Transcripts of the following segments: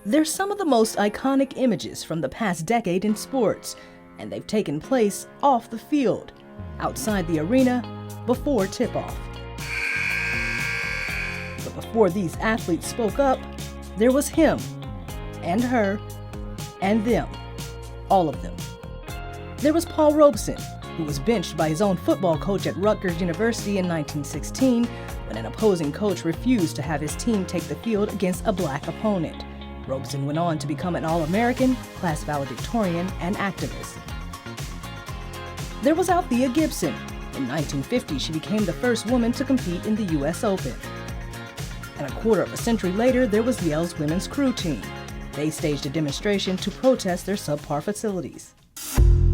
They're some of the most iconic images from the past decade in sports, and they've taken place off the field, outside the arena, before tip-off. But before these athletes spoke up, there was him, and her, and them, all of them. There was Paul Robeson, who was benched by his own football coach at Rutgers University in 1916 when an opposing coach refused to have his team take the field against a black opponent. Robeson went on to become an All-American, class valedictorian, and activist. There was Althea Gibson. In 1950, she became the first woman to compete in the U.S. Open. And a quarter of a century later, there was Yale's women's crew team. They staged a demonstration to protest their subpar facilities.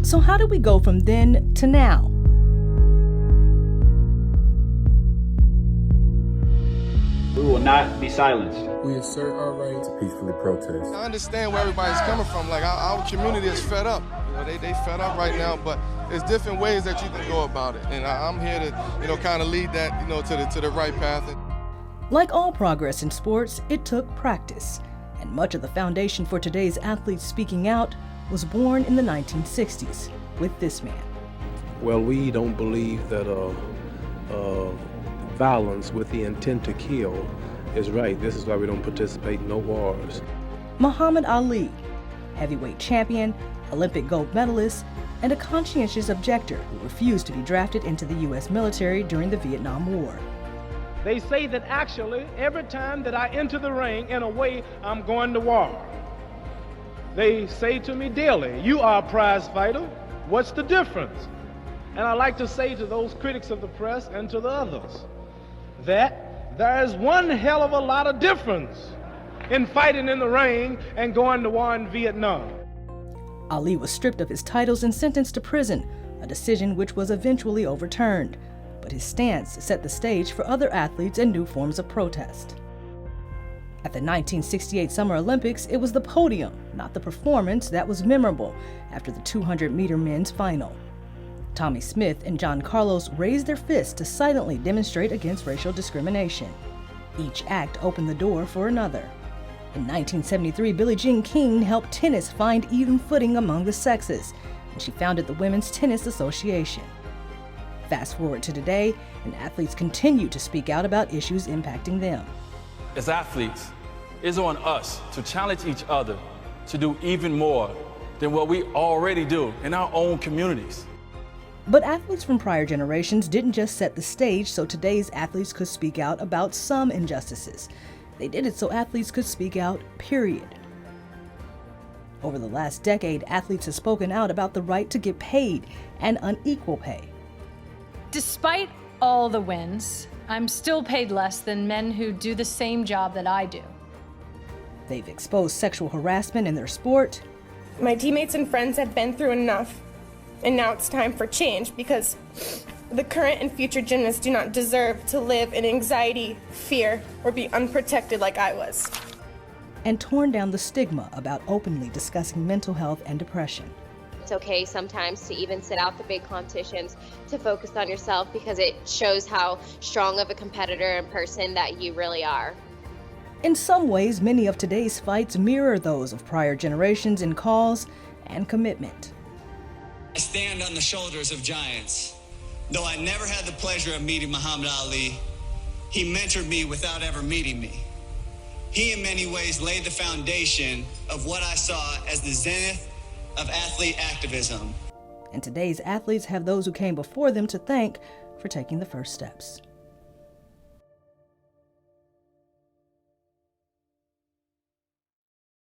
So how did we go from then to now? We will not be silenced. We assert our right to peacefully protest. I understand where everybody's coming from. Like our community is fed up. You know, they fed up right now, but there's different ways that you can go about it. And I'm here to, kind of lead that, to the right path. Like all progress in sports, it took practice. And much of the foundation for today's athletes speaking out was born in the 1960s with this man. Well, we don't believe that violence with the intent to kill is right. This is why we don't participate in no wars. Muhammad Ali, heavyweight champion, Olympic gold medalist, and a conscientious objector who refused to be drafted into the U.S. military during the Vietnam War. They say that actually every time that I enter the ring, in a way, I'm going to war. They say to me daily, "You are a prize fighter. What's the difference?" And I like to say to those critics of the press and to the others that there is one hell of a lot of difference in fighting in the ring and going to war in Vietnam. Ali was stripped of his titles and sentenced to prison, a decision which was eventually overturned. But his stance set the stage for other athletes and new forms of protest. At the 1968 Summer Olympics, it was the podium, not the performance, that was memorable after the 200-meter men's final. Tommy Smith and John Carlos raised their fists to silently demonstrate against racial discrimination. Each act opened the door for another. In 1973, Billie Jean King helped tennis find even footing among the sexes, and she founded the Women's Tennis Association. Fast forward to today, and athletes continue to speak out about issues impacting them. As athletes, it's on us to challenge each other to do even more than what we already do in our own communities. But athletes from prior generations didn't just set the stage so today's athletes could speak out about some injustices. They did it so athletes could speak out, period. Over the last decade, athletes have spoken out about the right to get paid and unequal pay. Despite all the wins, I'm still paid less than men who do the same job that I do. They've exposed sexual harassment in their sport. My teammates and friends have been through enough, and now it's time for change because the current and future gymnasts do not deserve to live in anxiety, fear, or be unprotected like I was. And torn down the stigma about openly discussing mental health and depression. It's okay sometimes to even sit out the big competitions, to focus on yourself because it shows how strong of a competitor and person that you really are. In some ways, many of today's fights mirror those of prior generations in cause and commitment. I stand on the shoulders of giants. Though I never had the pleasure of meeting Muhammad Ali, he mentored me without ever meeting me. He in many ways laid the foundation of what I saw as the zenith of athlete activism. And today's athletes have those who came before them to thank for taking the first steps.